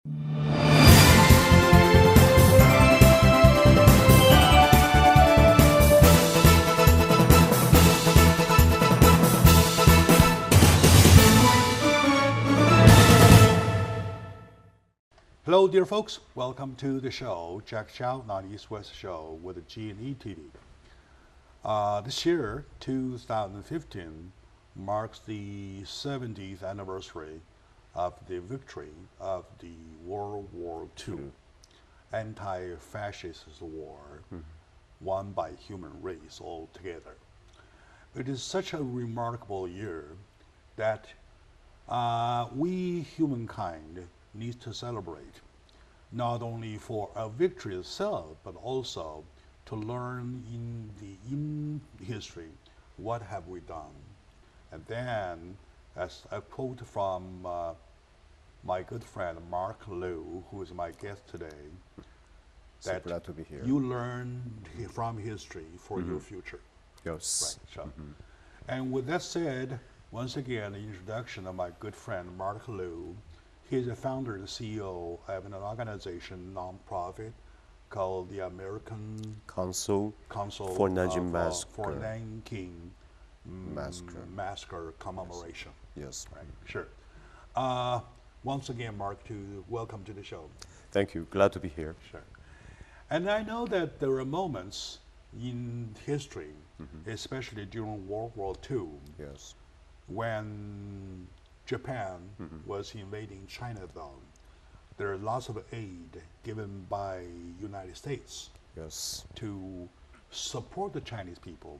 Hello, dear folks. Welcome to the show, Jack Chow, Northeast West Show with the G&E Studio. This year, 2015, marks the 70th anniversary of the victory of the World War II, anti-fascist war, won by human race altogether. It is such a remarkable year that we humankind needs to celebrate, not only for a victory itself, but also to learn in history what have we done. And then, as a quote from my good friend Mark Liu, who is my guest today, So glad to be here. you learn from history for your future. Yes. Right. So, and with that said, once again, the introduction of my good friend Mark Liu. He is the founder and CEO of an organization, nonprofit, called the American Council for Nanjing Massacre. for Nanking Massacre commemoration. Yes. Right. Sure. Once again, Mark, welcome to the show. Thank you. Glad to be here. Sure. And I know that there are moments in history, especially during World War II, Yes. when Japan was invading Chinatown. There are lots of aid given by United States Yes. to support the Chinese people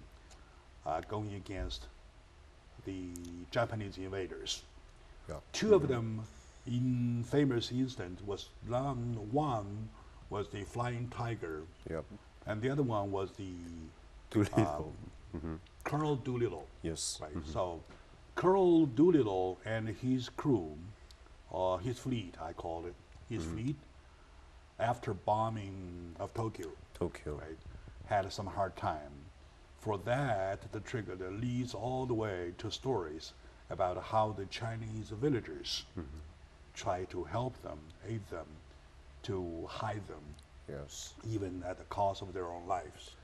going against the Japanese invaders. Yeah. Two of them, in famous instance, one was the Flying Tiger, Yep. and the other one was the Doolittle. Colonel Doolittle. Yes. Right. So Colonel Doolittle and his crew, or his fleet, I call it, his fleet, after bombing of Tokyo, Tokyo. right, had some hard time. For that, the trigger that leads all the way to stories about how the Chinese villagers try to help them, aid them, to hide them, Yes. even at the cost of their own lives.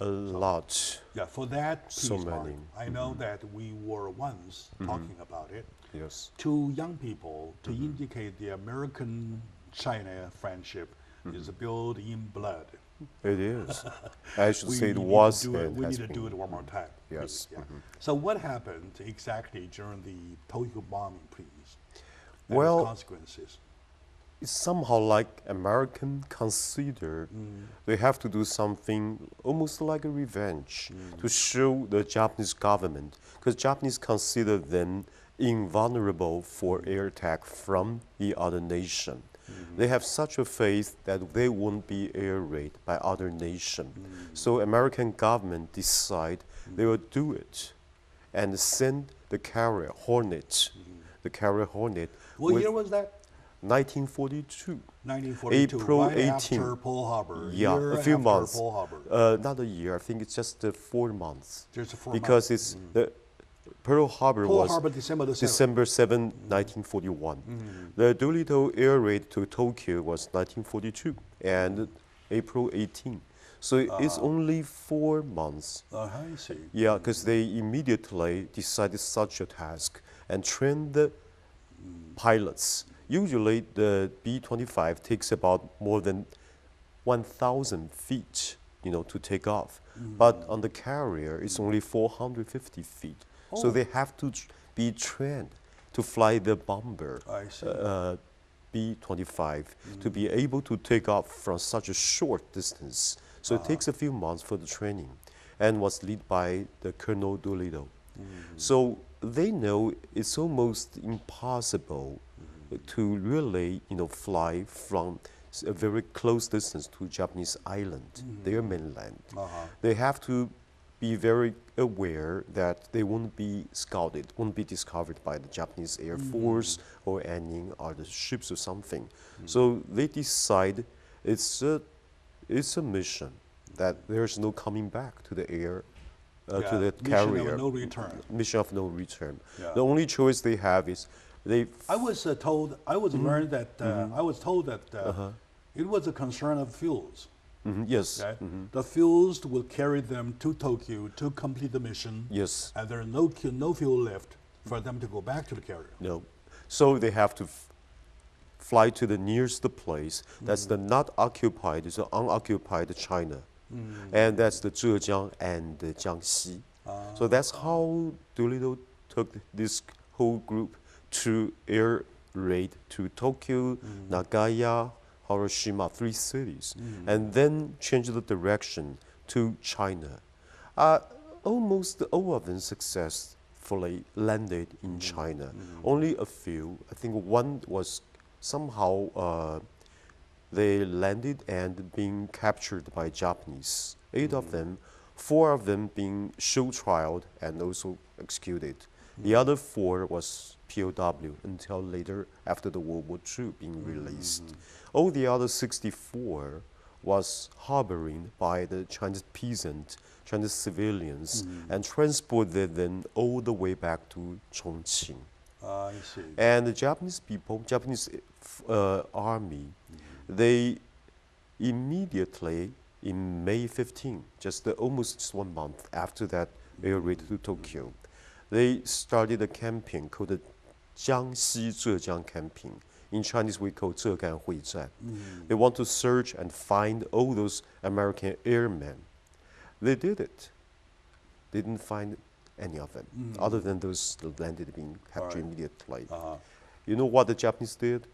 A lot. Yeah, for that So piece, Mark, many. I know that we were once talking about it Yes. to young people to indicate the American-China friendship is built in blood. It is. I should say it need to was. do it- and we has need to do been. it one more time. Yes. please, yeah. So what happened exactly during the Tokyo bombing, please? And Well, its consequences. It's somehow like American consider they have to do something almost like a revenge to show the Japanese government, because Japanese consider them invulnerable for air attack from the other nation. They have such a faith that they won't be air raided by other nation. So American government decide they will do it and send the carrier Hornet. The carrier Hornet. What with year was that? 1942. 1942, April right 18. after Pearl Harbor. Yeah, year a few after months. Pearl Harbor. Not a year. I think it's just 4 months. Just 4 Because months. it's the Pearl Harbor Pearl was Harbor, December the 7th. December 7, 1941. The Doolittle air raid to Tokyo was 1942 and April 18. So it's only 4 months. I see. Yeah, because they immediately decided such a task and trained the pilots. Usually the B-25 takes about more than 1,000 feet, to take off. But on the carrier, it's only 450 feet. So they have to be trained to fly the bomber, I see. B-25, to be able to take off from such a short distance. So it takes a few months for the training, and was led by the Colonel Doolittle. So they know it's almost impossible to really, fly from a very close distance to Japanese island, their mainland. They have to be very aware that they won't be scouted, won't be discovered by the Japanese Air Force or any other ships or something. So they decide it's a mission that there's no coming back to the air, to the carrier. Mission of no return. Mission of no return. Yeah. The only choice they have is They I was told, I was learned that, I was told that it was a concern of fuels. yes, Okay? The fuels will carry them to Tokyo to complete the mission. yes, And there's no fuel left for them to go back to the carrier. no. So they have to fly to the nearest place that's the not occupied, it's unoccupied China. And that's the Zhejiang and the Jiangxi. So that's how Doolittle took this whole group to air raid to Tokyo, Nagaya, Hiroshima, 3 cities, and then changed the direction to China. Almost all of them successfully landed in China. Only a few, I think one was somehow they landed and being captured by Japanese. 8 of them, 4 of them being show trialed and also executed. The other 4 was POW until later after the World War II being released. All the other 64 was harboring by the Chinese peasant, Chinese civilians, and transported them all the way back to Chongqing. I see. And the Japanese people, Japanese army, they immediately, in May 15, almost 1 month after that air raid to Tokyo, they started a campaign called the Jiangxi Zhejiang campaign. In Chinese, we call 浙赣会战. They want to search and find all those American airmen. They did it. They didn't find any of them, other than those that landed being captured immediately. You know what the Japanese did?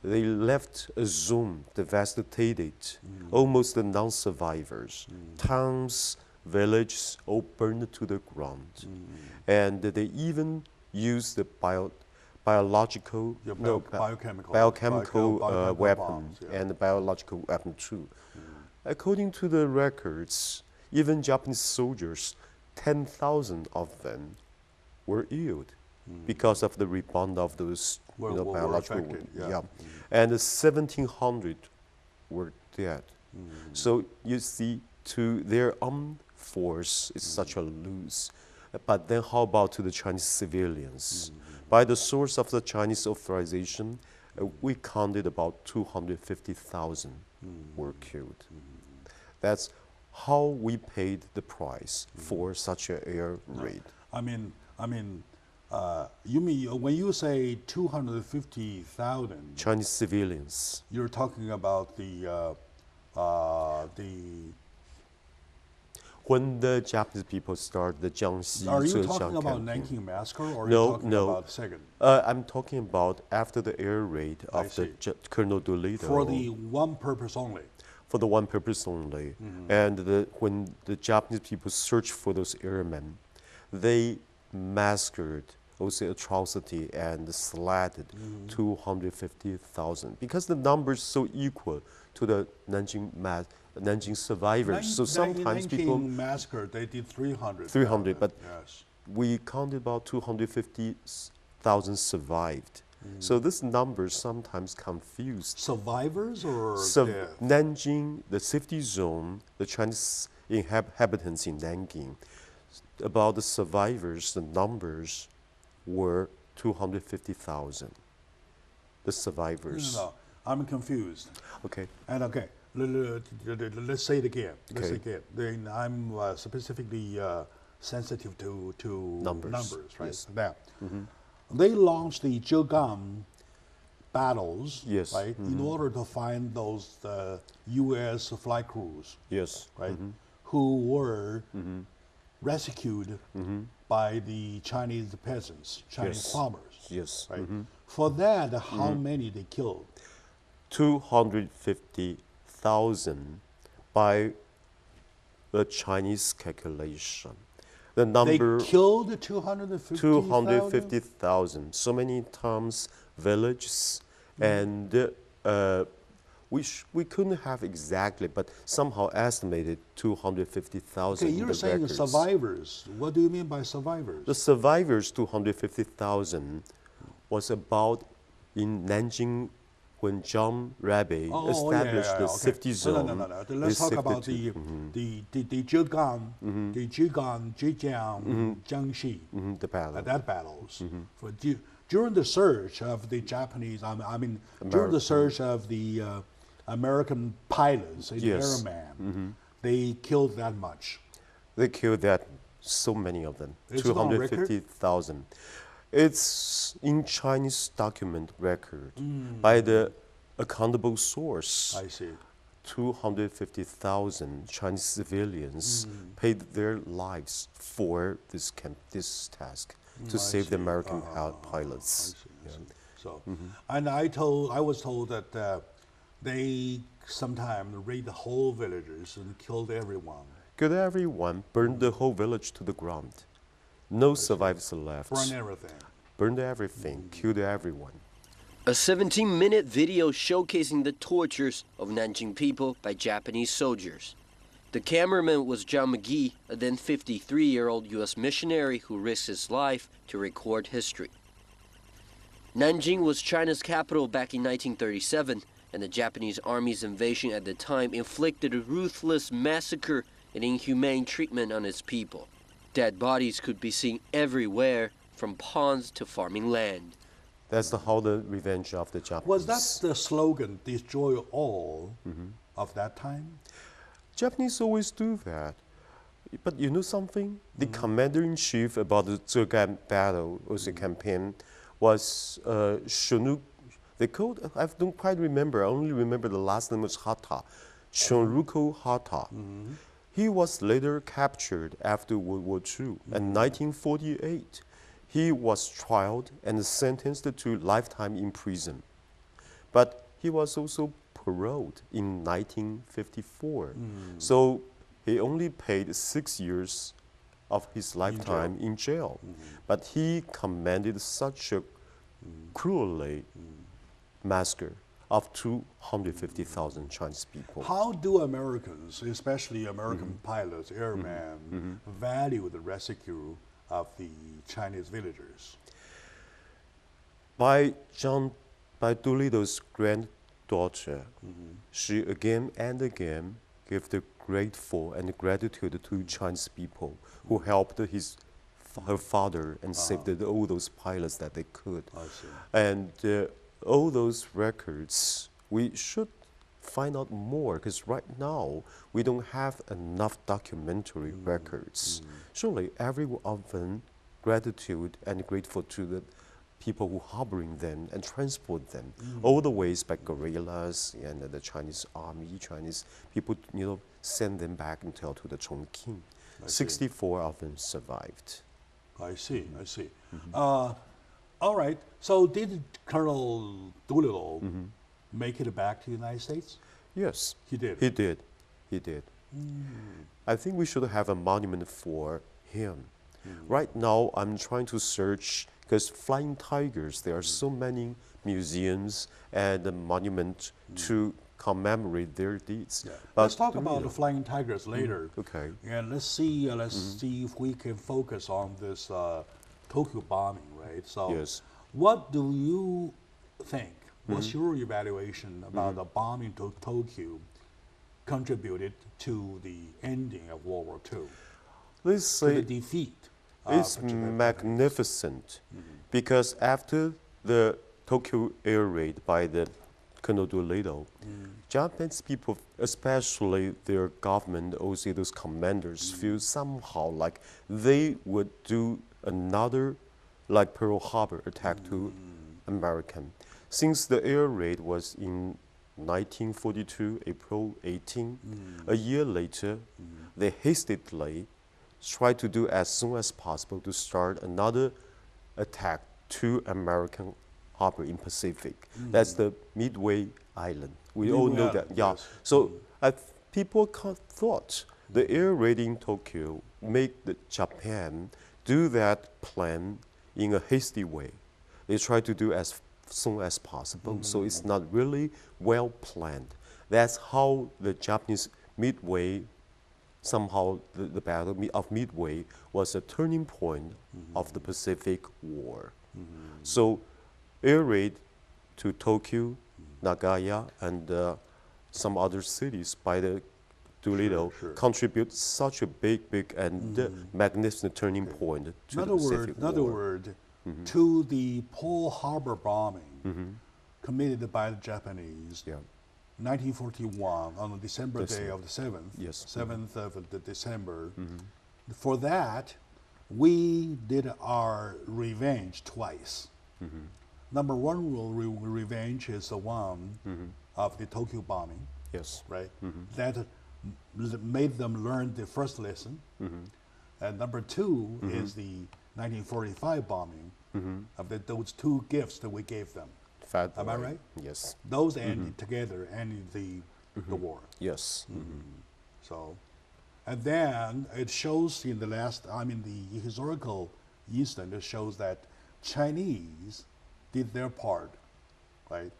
They left a zone devastated, almost the non-survivors. Towns, villages, all burned to the ground. And they even used the biological, biochemical weapon bombs, yeah. and the biological weapon too. According to the records, even Japanese soldiers, 10,000 of them were ill because of the rebound of those biological affected, and 1,700 were dead. So you see, to their own force, it's such a lose. But then how about to the Chinese civilians? By the source of the Chinese authorization, we counted about 250,000 were killed. That's how we paid the price for such an air raid. You mean when you say 250,000 Chinese civilians? You're talking about the when the Japanese people started the Jiangxi Are you Zhejiang talking about campaign. Nanking Massacre, or are No, you talking no. about the second? I'm talking about after the air raid I of the see. Colonel Doolittle. For the one purpose only. For the one purpose only. And when the Japanese people searched for those airmen, they massacred, also atrocity, and slaughtered 250,000 because the numbers so equal to the Nanjing survivors. So sometimes people Massacre, they did 300. 300, but yes. we counted about 250,000 survived. So this number sometimes confused. Survivors or death? Nanjing, the safety zone, the Chinese inhabitants in Nanjing, about the survivors, the numbers were 250,000. The survivors. No, I'm confused. Okay. And okay, let's say it again. Let's say Okay. it again. Then I'm specifically sensitive to Numbers, right? yes. Now, they launched the Zhejiang battles, Yes. right, in order to find those U.S. flight crews, Yes. right, who were rescued by the Chinese peasants, Chinese Yes. farmers, Yes. right. For that, how many they killed? 250,000 by the Chinese calculation. The number They killed 250,000? 250,000. So many towns, villages, and we couldn't have exactly, but somehow estimated 250,000. Okay, in you're the saying records. survivors. What do you mean by survivors? The survivors, 250,000, was about in Nanjing when John Rabbi established the okay. safety zone. No. Let's talk about the Zhejiang, Zhejiang, Jiangxi, the battle. that battles. For during the surge of the Japanese, I mean, during the surge of the American pilots and Yes. airmen, they killed that much. They killed that so many of them, Is it on record? 250,000. It's in Chinese document record by the accountable source. I see. 250,000 Chinese civilians paid their lives for this task to I save the see. American I pilots. see. I see. So, and I was told that they sometimes raid the whole villages and killed everyone. Killed everyone, burned the whole village to the ground. No survivors left. Burn everything. Burned everything, killed everyone. A 17-minute video showcasing the tortures of Nanjing people by Japanese soldiers. The cameraman was John McGee, a then 53-year-old U.S. missionary who risked his life to record history. Nanjing was China's capital back in 1937, and the Japanese army's invasion at the time inflicted a ruthless massacre and inhumane treatment on its people. Dead bodies could be seen everywhere, from ponds to farming land. That's how the revenge of the Japanese. Was that the slogan, destroy all, of that time? Japanese always do that. But you know something? The commander-in-chief about the Zhegan battle, or the campaign, was Shunruk. They called, I don't quite remember, I only remember the last name was Hata. Shunruko Hata. He was later captured after World War II. In 1948, he was tried and sentenced to lifetime in prison. But he was also paroled in 1954. So he only paid 6 years of his lifetime in jail. But he commanded such a cruelly massacre of 250,000 Chinese people. How do Americans, especially American pilots, airmen, value the rescue of the Chinese villagers? By Doolittle's granddaughter, she again and again gave the grateful and gratitude to Chinese people who helped her father and saved all those pilots that they could. I see. And all those records, we should find out more, because right now we don't have enough documentary records. Surely every one of them gratitude and grateful to the people who harboring them and transport them all the ways by guerrillas and the Chinese army, Chinese people, send them back until to the Chongqing. 64 of them survived. I see, I see. All right, so did Colonel Doolittle make it back to the United States? Yes. He did? He did. He did. I think we should have a monument for him. Right now, I'm trying to search, because flying tigers, there are so many museums and monuments to commemorate their deeds. Yeah. But Let's talk about the flying tigers later. Okay. And let's see if we can focus on this Tokyo bombing, right? So, Yes. what do you think? What's your evaluation about the bombing to Tokyo contributed to the ending of World War II, Let's to the say defeat? it's of Japan? magnificent, because after the Tokyo air raid by the Colonel Doolittle, Japanese people, especially their government, also those commanders, feel somehow like they would do another, like Pearl Harbor attack to American. Since the air raid was in 1942, April 18, a year later, they hastily tried to do as soon as possible to start another attack to American harbor in Pacific. That's the Midway Island. We all Midway know Island, that. Yeah. yes. So people thought the air raid in Tokyo made Japan do that plan in a hasty way. They try to do as soon as possible, so it's not really well planned. That's how the Japanese Midway, somehow the battle of Midway was a turning point of the Pacific War. So air raid to Tokyo, Nagaya, and some other cities by the Doolittle contribute such a big and magnificent turning point to the Pacific War. In other word, to the Pearl Harbor bombing committed by the Japanese, Yeah. 1941, on the December day of the 7th, Yes. 7th of the December. For that, we did our revenge twice. Number one revenge is the one of the Tokyo bombing, Yes. right? That made them learn the first lesson. And number two is the 1945 bombing of those two gifts that we gave them. Am I right? Yes. Those ended together, ended the war. Yes. So, and then it shows in the last, I mean, the historical incident, it shows that Chinese did their part, right,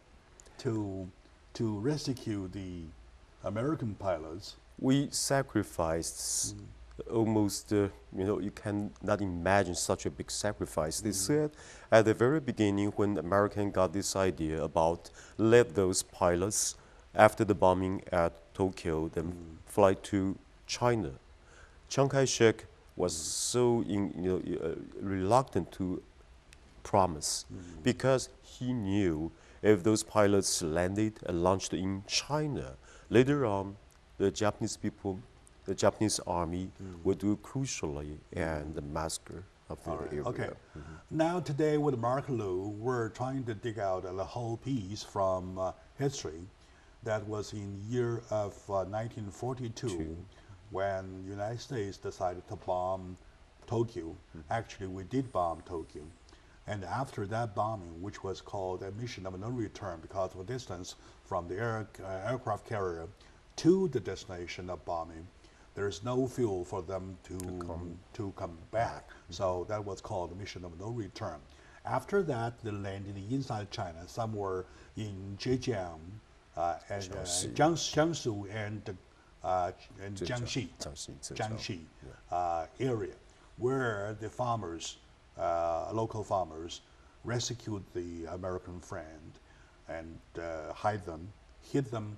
to rescue the American pilots. We sacrificed almost, you cannot imagine such a big sacrifice. They said at the very beginning when American got this idea about let those pilots, after the bombing at Tokyo, then fly to China. Chiang Kai-shek was so reluctant to promise because he knew if those pilots landed and launched in China, later on, the Japanese people, the Japanese army would do crucially and the massacre of the area. Okay. Now today with Mark Liu, we're trying to dig out a whole piece from history that was in year of 1942 when the United States decided to bomb Tokyo. Actually, we did bomb Tokyo. And after that bombing, which was called a mission of no return because of the distance from the aircraft carrier to the destination of bombing, there is no fuel for them to come back. So that was called the mission of no return. After that, they landed inside China, somewhere in Zhejiang, and Jiangsu and Jiangxi area, where the farmers, local farmers, rescued the American friend and hid them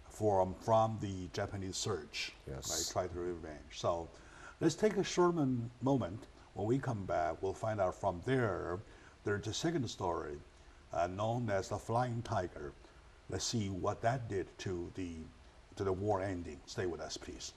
from the Japanese search. Yes. Right, try to revenge. So let's take a short moment. When we come back, we'll find out from there. There's a second story known as the Flying Tiger. Let's see what that did to the war ending. Stay with us, please.